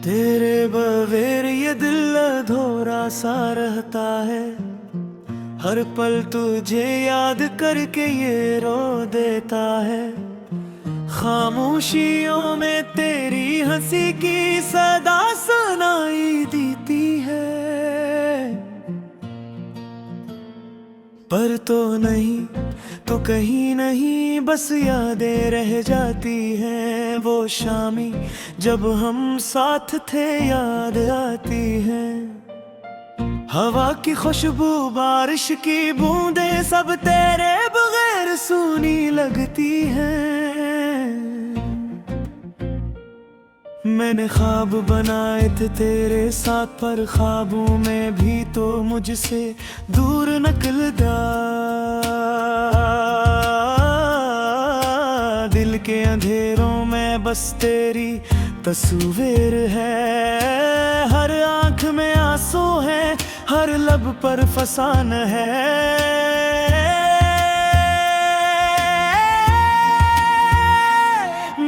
तेरे बगैर ये दिल अधूरा सा रहता है। हर पल तुझे याद करके ये रो देता है। खामोशियों में तेरी हंसी की सदा सुनाई देती है। पर तो नहीं, तो कहीं नहीं, बस यादें रह जाती हैं। वो शामी जब हम साथ थे याद आती हैं। हवा की खुशबू, बारिश की बूंदें, सब तेरे बगैर सूनी लगती हैं। मैंने ख्वाब बनाए थे तेरे साथ, पर ख्वाबों में भी तो मुझसे दूर निकलता। दिल के अंधेरों में बस तेरी तस्वीर है। हर आंख में आंसू है, हर लब पर फसान है।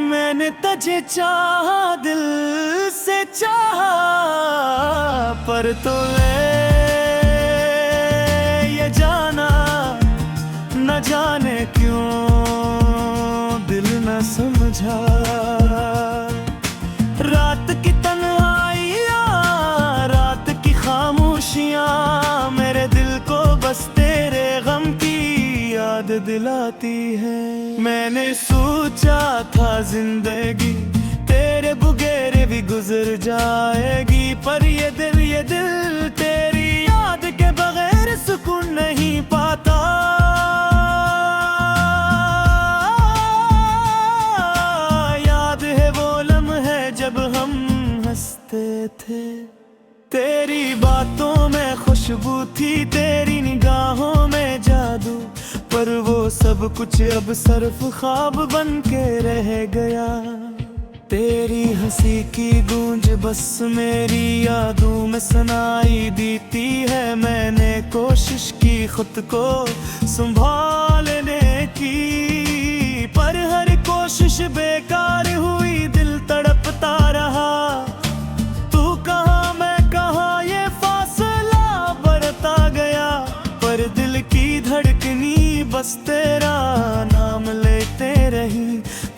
मैंने तुझे चाहा, दिल से चाहा, पर तो ये जाना न जाने क्यों दिल न समझा। रात की तन्हाइयाँ, रात की खामोशियाँ, मेरे दिल को बस तेरे गम की याद दिलाती है। मैंने सोचा था जिंदगी तेरे बगैर भी गुजर जाएगी, पर ये दिल तेरी याद के बगैर सुकून नहीं पाता। याद है वो लम्हे जब हम हंसते थे। तेरी बातों में खुशबू थी, तेरी निगाहों में जादू, पर वो सब कुछ अब सिर्फ ख्वाब बन के रह गया। तेरी हंसी की गूंज बस मेरी यादों में सुनाई देती है। मैंने कोशिश की खुद को संभालने की, पर हर कोशिश बेकार हुई, दिल तड़पता रहा। तू कहाँ मैं कहाँ ये फासला बढ़ता गया, पर दिल की धड़कनी बस तेरा नाम लेते रही।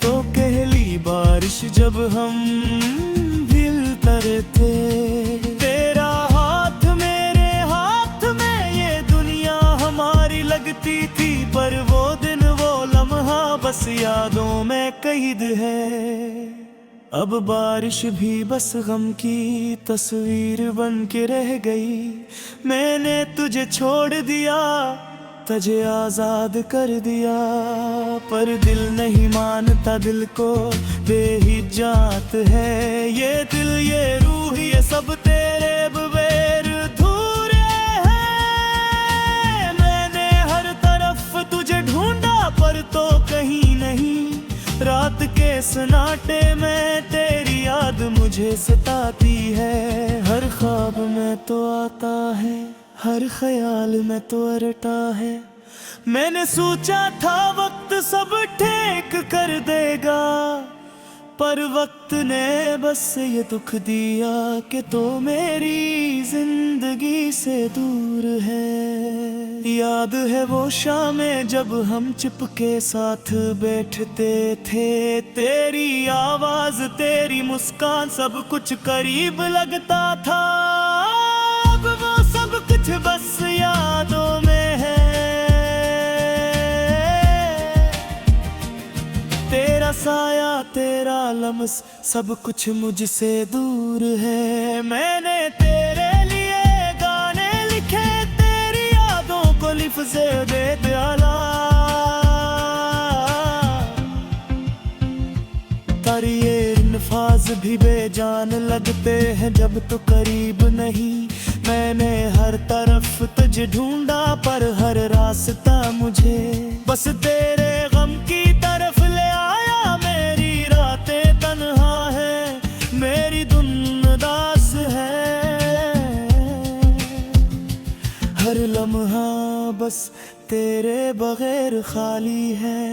तो कहली बारिश जब हम मिलते थे, तेरा हाथ मेरे हाथ में, ये दुनिया हमारी लगती थी। पर वो दिन वो लम्हा बस यादों में कैद है। अब बारिश भी बस गम की तस्वीर बन के रह गई। मैंने तुझे छोड़ दिया, तुझे आजाद कर दिया, पर दिल नहीं मानता, दिल को बेहिजात है। ये दिल ये रूह ये सब तेरे बगैर अधूरे हैं। मैंने हर तरफ तुझे ढूंढा, पर तो कहीं नहीं। रात के सन्नाटे में तेरी याद मुझे सताती है। हर ख्वाब में तो आता है, हर ख्याल में तो अरटा है। मैंने सोचा था वक्त सब ठीक कर देगा, पर वक्त ने बस ये दुख दिया कि तो मेरी जिंदगी से दूर है। याद है वो शामें जब हम चिपके साथ बैठते थे। तेरी आवाज तेरी मुस्कान सब कुछ करीब लगता था। अब वो सब कुछ बस यादों में है। तेरा साया तेरा लम्स सब कुछ मुझसे दूर है। मैंने तेरे लिए गाने लिखे, तेरी यादों को लिफ्ज़े दे डाला। तेरे ये अल्फाज भी बेजान लगते हैं जब तो करीब नहीं। मैंने हर तरफ तुझे ढूंढा, पर हर रास्ता मुझे बस तेरे गम की तरफ ले आया। मेरी रातें तन्हा है, मेरी धुन उदास है। हर लम्हा बस तेरे बगैर खाली है।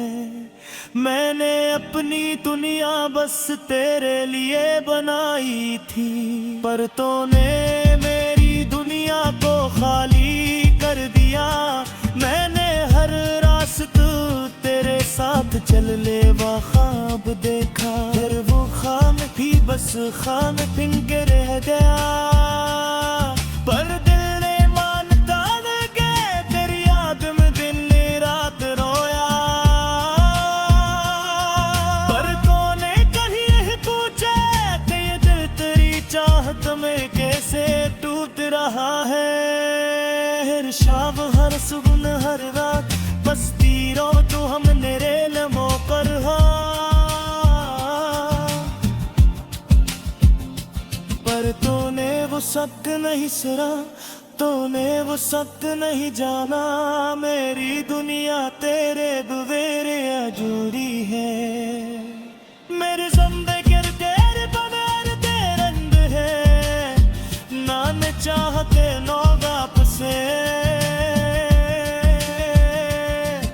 मैंने अपनी दुनिया बस तेरे लिए बनाई थी, पर तूने मेरी दुनिया को खाली कर दिया। मैंने हर रास्ता तेरे साथ चल ले वो ख्वाब देखा, फिर वो ख्वाब भी बस ख्वाब बिन के रह गया। पर दिल ने मानता के तेरी याद में दिन रात रोया। पर तूने कहीं यह पूछा कि ये दिल तेरी चाहत में कैसे टूट रहा है। हर शाम हर सुबह हर रात बसती रो तू हम मेरे लम्हों पर हो। पर तूने वो सख्त नहीं सुना, तूने वो सख्त नहीं जाना। मेरी दुनिया तेरे बगैर अधूरी है। मेरी जिंदगी तेरे बगैर तेरंग है, ना मैं चाहते नो वापसे।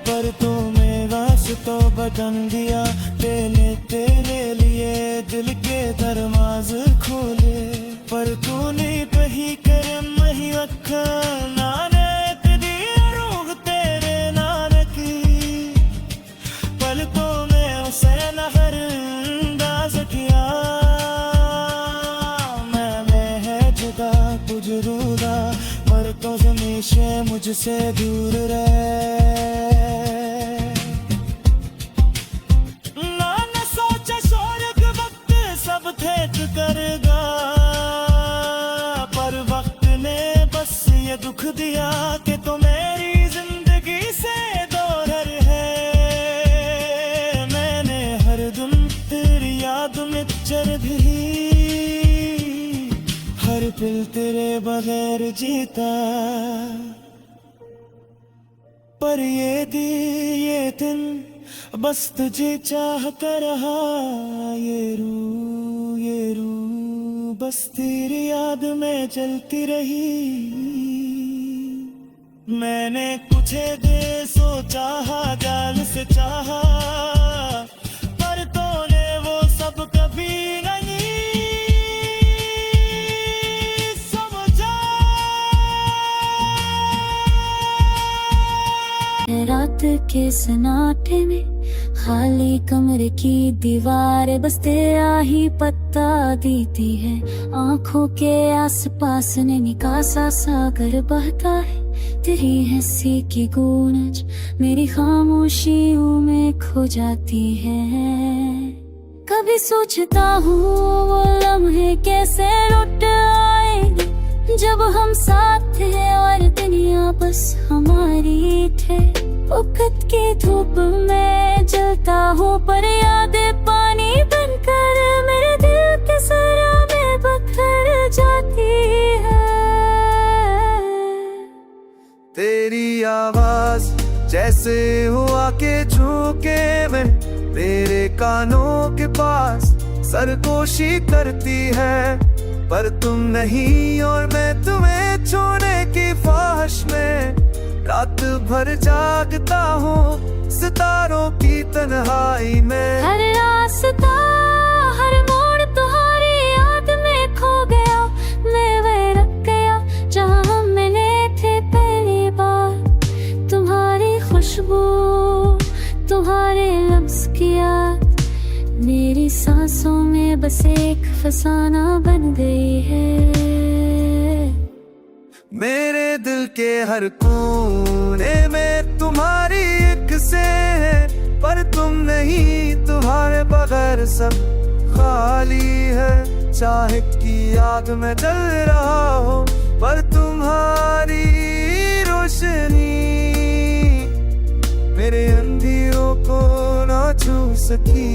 पर तूने वास्ता बदल दिया, तेरे लिए दिल के दरवाजे खोले। पर तूने कहीं करम नहीं रखा, नानक दी रूह तेरे नानक। पल तो मैं उसे नजरअंदाज किया। मैं है जुदा तुझ रूदा, पर तो हमेशा मुझसे दूर रहे। करेगा पर वक्त ने बस ये दुख दिया कि तो मेरी जिंदगी से दूर है। मैंने हर दिन तेरी याद में चल भी, हर पल तेरे बगैर जीता। पर ये दिन बस तुझे चाहता रहा। ये रू बस तेरी याद में जलती रही। मैंने कुछ दे सोचा जाल से चाहा, पर तूने वो सब कभी नहीं समझा। रात के सन्नाटे में खाली कमरे की दीवार बस तेरा ही पत्ता देती है। आंखों के आसपास नैनी का सा सागर बहता है। तेरी हंसी की गूंज मेरी खामोशियों में खो जाती है। कभी सोचता हूँ वो लम्हे कैसे लौट आएंगे, जब हम साथ हैं और दुनिया बस हमारी थे। वक्त की धूप में जलता हूँ, पर यादें पानी बनकर मेरे दिल के सरा में बखर जाती है। तेरी आवाज जैसे हुआ के झोंके में तेरे कानों के पास सरगोशी करती है। पर तुम नहीं और मैं तुम्हें छोड़ने की ख्वाहिश में रात भर जागता हूँ सितारों की तन्हाई में। हर रास्ता हर मोड़ तुम्हारी याद में खो गया। मैं वह रख गया जहाँ हम मिले थे पहली बार। तुम्हारी खुशबू तुम्हारे लफ्ज़ की याद मेरी सांसों में बस एक फसाना बन गई है। मेरे दिल के हर कोने में तुम्हारी एक से है, पर तुम नहीं, तुम्हारे बगैर सब खाली है। चाहे की याद में जल रहा हो, पर तुम्हारी रोशनी मेरे अंधेरों को ना छू सकी।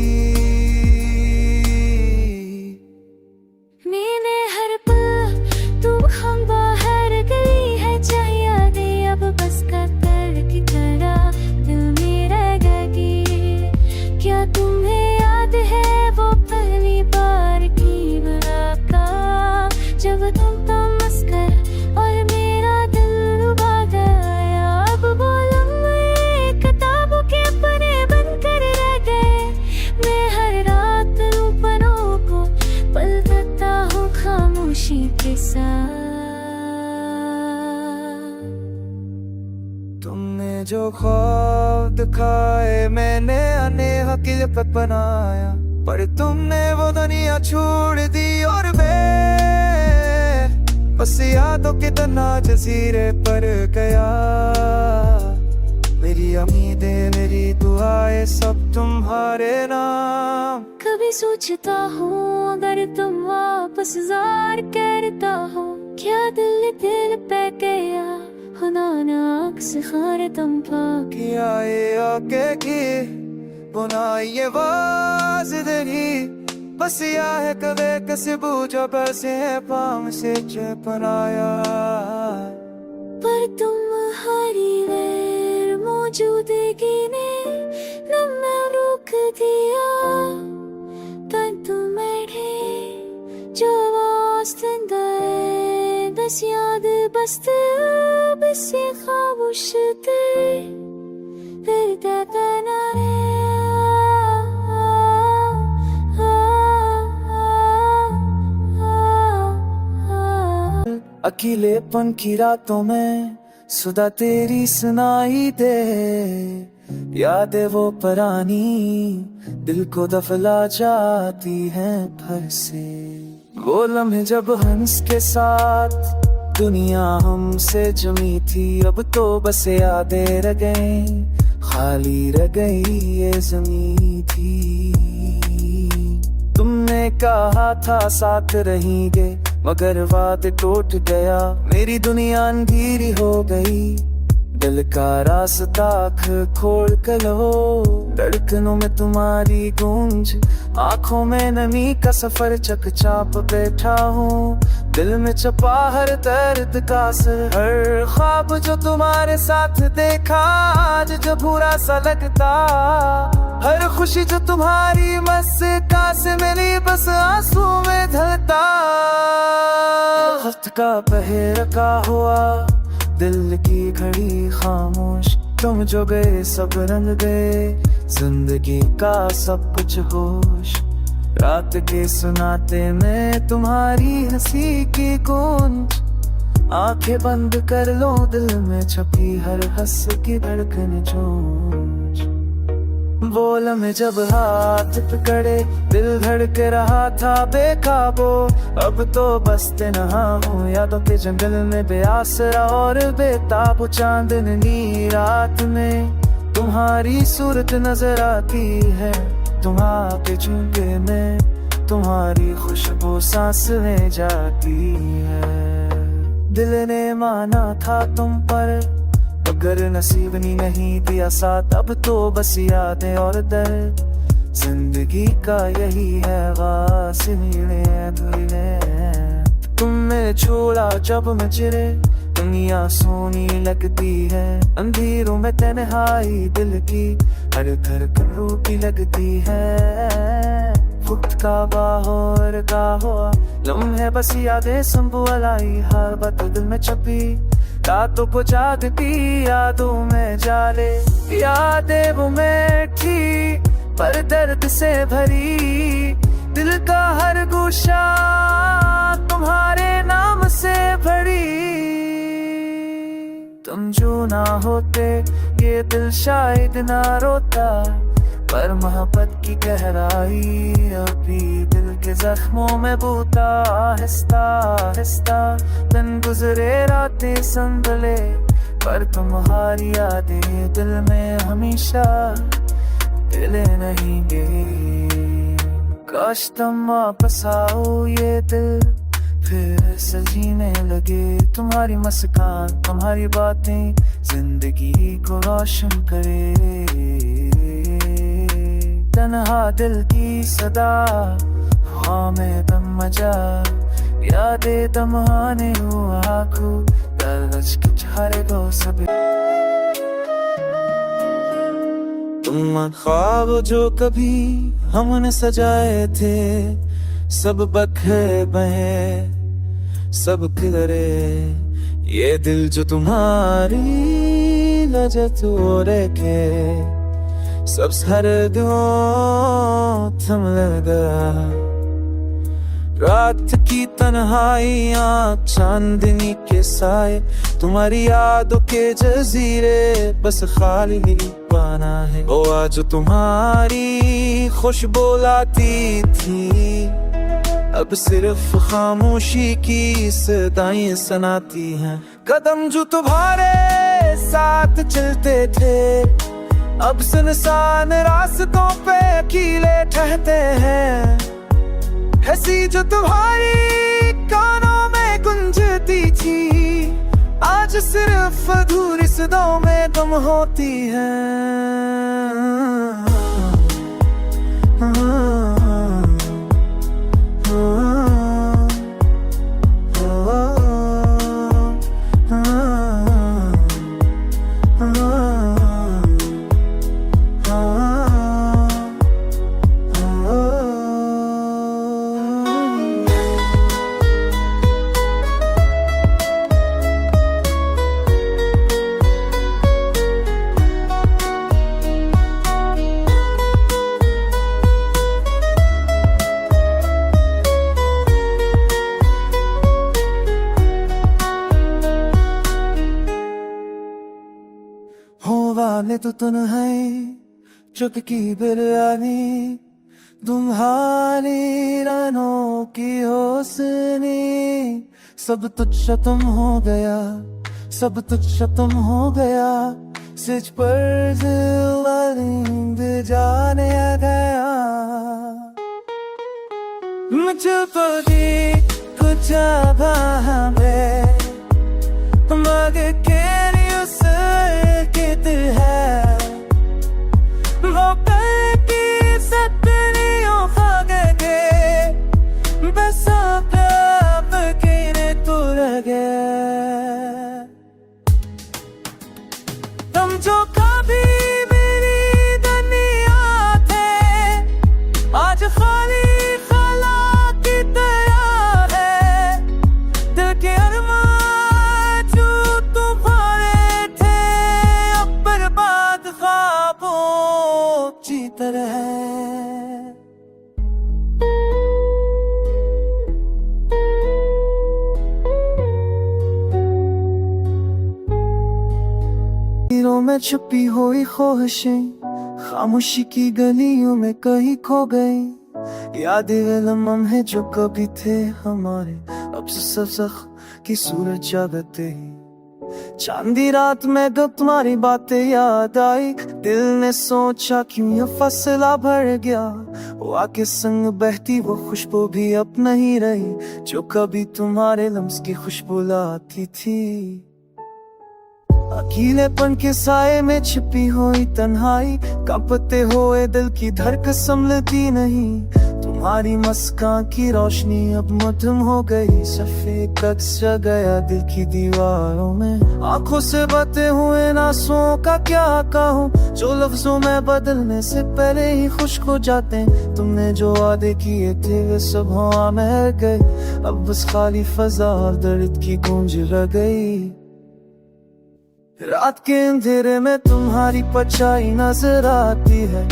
मैंने हर पल तुम हम बाहर गई है चाहिए दे अब बस कतर की तरह दिल में रह गई। क्या तुम्हें याद है वो पहली बार की मुलाकात, जब तुम मुस्कुरा और मेरा दिल डूबा गया। अब वो लम्हे किताबों के पन्ने बनकर रह गए। जो ख्वाब दिखाए मैंने अनेक हकीकत बनाया, पर तुमने वो दुनिया छोड़ दी और मैं बस यादों के तना जजीरे पर गया। मेरी उम्मीदें मेरी दुआएं सब तुम्हारे नाम। कभी सोचता हूँ अगर तुम वापस ज़ार करता हो, क्या दिल दिल पे गया खुदा ना अक्स खार तुम पाक। किया ये आके की बुनाई ये वाज़िदगी, बस या है कदे कसे बूझा बसे है पाम से चपनाया। पर तुम्हारी गैर मौजूदगी ने न मैं रोक दिया, तन तुम्हें जो वास्तंदा है बस याद बसते बस ये खामोश थे फिर तकना अकेलेपन की रातों में सुधा तेरी सुनाई दे, यादें वो पुरानी दिल को दफला जाती हैं घर से। वो लम्हे जब हंस के साथ दुनिया हमसे जमी थी, अब तो बस यादें रह गई, खाली रह गई ये ज़मीं थी। तुमने कहा था साथ रहेंगे मगर वादे टूट गया, मेरी दुनिया अंधेरी हो गई, दिल का रास्ता खोल कर लो। धड़कनों में तुम्हारी गूंज, आंखों में नमी का सफर चकचाप बैठा हूँ, दिल में छपा हर दर्द का असर। हर ख्वाब जो तुम्हारे साथ देखा आज जब बुरा सा लगता, हर खुशी जो तुम्हारी मुस्कान से मिली बस आंसू में ढलता। वक्त का पहर का हुआ दिल की घड़ी खामोश, तुम जो गए सब रंग गए जिंदगी का सब कुछ होश। रात के सुनाते में तुम्हारी हंसी की गूंज, आंखें बंद कर लो दिल में छपी हर हंस की धड़कन जोश। बोल में जब हाथ पकड़े दिल धड़क रहा था बेकाबू, अब तो बसते नहा हूँ यादों के जंगल में बेआसरा और बेताब। चांदनी रात में तुम्हारी सूरत नजर आती है, तुम आके झुंगे में तुम्हारी खुशबू सांस में जाती है। दिल ने माना था तुम पर मगर नसीब नहीं दिया साथ, अब तो बस यादें और दर्द, जिंदगी का यही है वासिले अधूरे। तुमने छोड़ा जब मैं चिरे दुनिया सोनी लगती है, अंधेरों में तन्हाई दिल की हर धड़कन रूठी लगती है। वक्त का बाहर का हुआ लम्हे बस यादें संभुलाई, हर बात दिल में छपी रातों को जागती यादों में जाले। यादें वो मीठी पर दर्द से भरी, दिल का हर गोशा तुम्हारे नाम से भरी। तुम जो ना होते ये दिल शायद ना रोता, पर मोहब्बत की गहराई अभी दिल के जख्मों में बूता। आहिस्ता आहिस्ता दिन गुजरे रातें संभले, पर तुम्हारी यादें दिल में हमेशा हिले नहीं गई। काश तुम वापस आओ ये दिल फिर से जीने लगे, तुम्हारी मुस्कान तुम्हारी बातें जिंदगी को रोशन करे। तन्हा दिल की सदा हाँ में दम मजा, यादें दमाने हुआ आँखों दर्ज के चारे दो सभी। तुम ख्वाब जो कभी हमने सजाए थे सब बखे बहे सब खिलरे, ये दिल जो तुम्हारी लजत हो रखे सब सरदों थम लगा। रात की तन्हाइयाँ चांदनी के साए, तुम्हारी यादों के जजीरे बस खाली ही पाना है। वो आज तुम्हारी खुशबू लाती थी, अब सिर्फ खामोशी की सदाएं सुनाती हैं। कदम जो तुम्हारे साथ चलते थे, अब सुनसान रास्तों पे अकेले ठहरते हैं। हंसी जो तुम्हारी कानों में गुंजती थी, आज सिर्फ अधूरी सदाओं में गुम होती है। वाले तो तुम है चुटकी बिरयानी, तुम्हारी रानों की होसनी। सब तुझ खत्म हो गया, सब तुझ खत्म हो गया, सिज पर नींद जाने गया। मुझे पड़ी कुछ हमें मग के है वो कल की सपनियों खागे के बस आप गिरे तो लगे। तुम जो कभी मेरी दुनिया थे, आज खाली खला की तरह है। दिल के अरमान जो तुम्हारे थे, अब बर्बाद ख्वाबों की तरह है। में छुपी हुई ख्वाहिशें खामोशी की गलियों में कहीं खो गई। यादें लम्हे जो कभी थे हमारे, अब सब्ज़ की सूरज जागते ही। चांदी रात में जब तुम्हारी बातें याद आई, दिल ने सोचा क्यों ये फसला भर गया। वो आके संग बहती वो खुशबू भी अब नहीं रही, जो कभी तुम्हारे लम्स की खुशबू लाती थी। अकेलेपन के साए में छिपी हुई तन्हाई, कांपते हुए दिल की धड़कन संभलती नहीं। तुम्हारी मुस्कान की रोशनी अब मध्यम हो गई, सफेद अक्स गया दिल की दीवारों में। आंखों से बहते हुए आंसुओं का क्या कहूँ, जो लफ्जों में बदलने से पहले ही खुश्क हो जाते हैं। तुमने जो वादे किए थे वे सब हवा में गए, अब बस खाली फजा और दर्द की गूंज रह गई। रात के अंधेरे में तुम्हारी परछाई नजर आती है,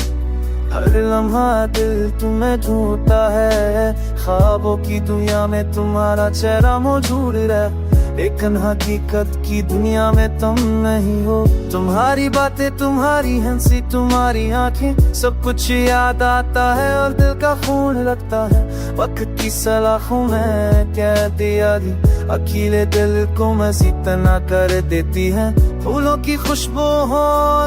हर लम्हा दिल तुम्हें ढूंढता है। ख्वाबों की दुनिया में तुम्हारा चेहरा मौजूद है, लेकिन हकीकत की दुनिया में तुम नहीं हो। तुम्हारी बातें, तुम्हारी हंसी, तुम्हारी आंखें, सब कुछ याद आता है और दिल का खून लगता है। वक्त की सलाखों में कह दिया दी, अकेले दिल को मजीद तना कर देती है। फूलों की खुशबू हो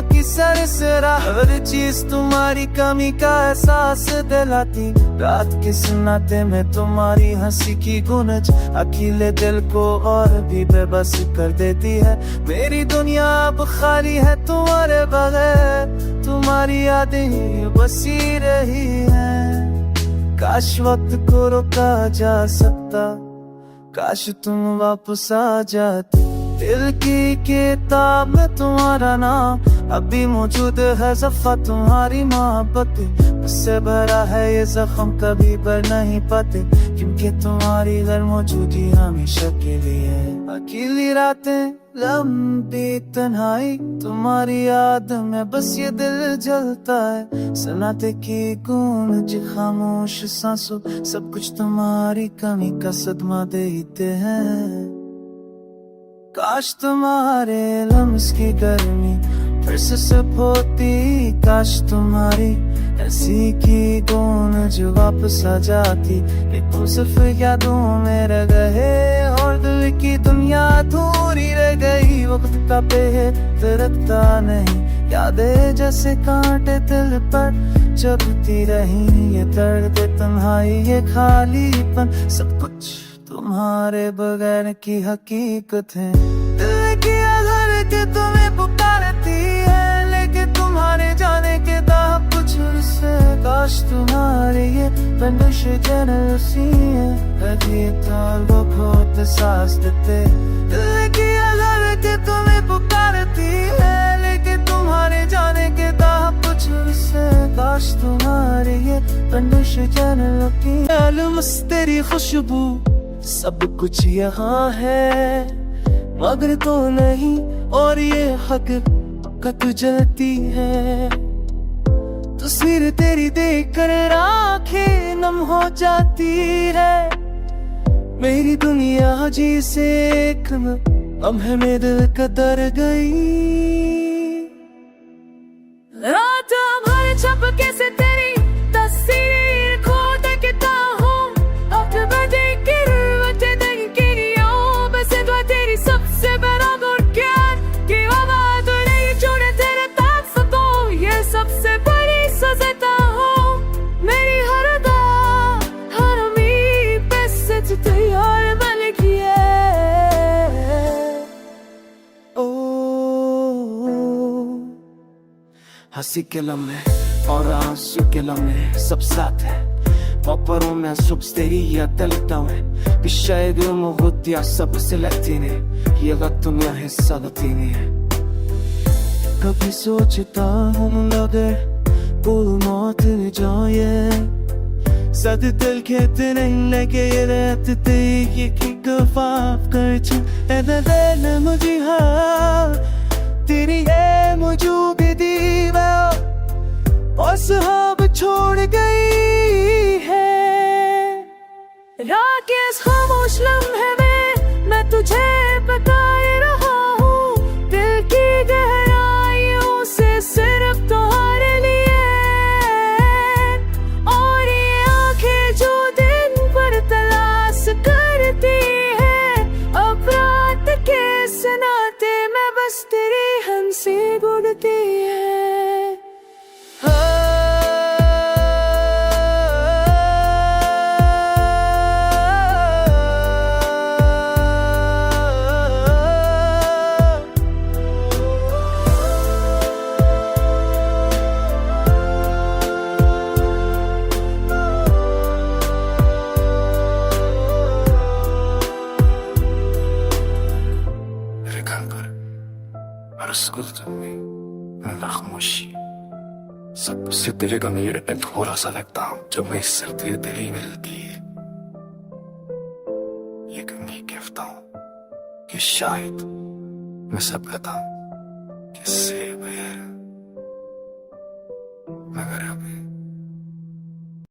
कि सर से हर चीज तुम्हारी कमी का एहसास दिलाती। रात के सन्नाटे में तुम्हारी हंसी की गूंज अकेले दिल को और भी बेबस कर देती है। मेरी दुनिया अब खाली है तुम्हारे बगैर, तुम्हारी यादें ही बसी रही हैं। काश वक्त को रोका जा सकता, काश तुम वापस आ जाती। दिल की किताब में तुम्हारा नाम अभी मौजूद है, सफा तुम्हारी मोहब्बत उससे भरा है ये जख्म कभी भर नहीं पाते, क्योंकि तुम्हारी हर मौजूदी हमेशा के लिए है। अकेली रातें लंबी तन्हाई तुम्हारी याद में बस ये दिल जलता है, सन्नाटे की गूंज खामोश सांसों सब कुछ तुम्हारी कमी का सदमा देते हैं। काश तुम्हारे लम्स की गर्मी फिर से सिर्फ होती, काश तुम्हारी ऐसी की गूंज वापस आ जाती, तुम सिर्फ यादों में रह गए और दिल की दुनिया अधूरी रह गई। वक्त का बेहतरता नहीं, यादें जैसे कांटे दिल पर चुभती रही, ये दर्द तन्हाई ये खालीपन सब कुछ तुम्हारे बगैर की हकीकत है। दिल की अगर के तुम्हें पुकारती है, लेकिन तुम्हारे जाने के दाह कुछ से, काश तुम्हारे ये बंदिश जनल सी है, कभी ताल वो बहुत सांस देते। दिल की अगर के तुम्हें पुकारती है, लेकिन तुम्हारे जाने के दाह कुछ से, काश तुम्हारे ये बंदिश जनल की अलमस तेरी खुशबू सब कुछ यहाँ है, मगर तो नहीं और ये हकीकत जलती है। तस्वीर तेरी देखकर आंखें नम हो जाती है, मेरी दुनिया जी से एक लम्हे में दिल कदर गई। रात हमारे छपके से तेरी तस्वीर खो देखता हूँ, अब देख सबसे बड़ा बुरखान की आवाज़ नहीं छोड़े तेरे ताफ को, ये सबसे बड़ी सज़ा हो मेरी हर अदा हर उम्मीद पे सच तैयार बन गया। ओ हंसी के लम्हे और आंसू के लम्हे सब साथ है, परों में सुख तेरी या तलता है, शायद मोहतिया सबसे लगती ने, ये वक्त दुनिया हिस्सा लगती नहीं है। कभी सोचता हूँ अगर बोल मौत जाए, सद दिल कहते नहीं लगे ये रहते ये की गवाफ कर चुन ऐसा मुझे हाँ तेरी है मौजूदी दीवा और सुहाब छोड़ गई है। राकेश खामोश लम्हे में मैं तुझे बताए रहा हूँ, दिल की गहराइयों से सिर्फ तुम्हारे लिए, और ये आंखें जो दिन पर तलाश करती है, अब रात के सन्नाटे में बस तेरी हंसी गुड़ती है। खामोशी सबसे तेरे का मेरे पे थोड़ा सा लगता हूँ जब मैं सिर्फ तेरे दिल ही मिलती है, लेकिन ये कहता हूँ कि शायद मैं सब कहता हूँ कि से मगर अभी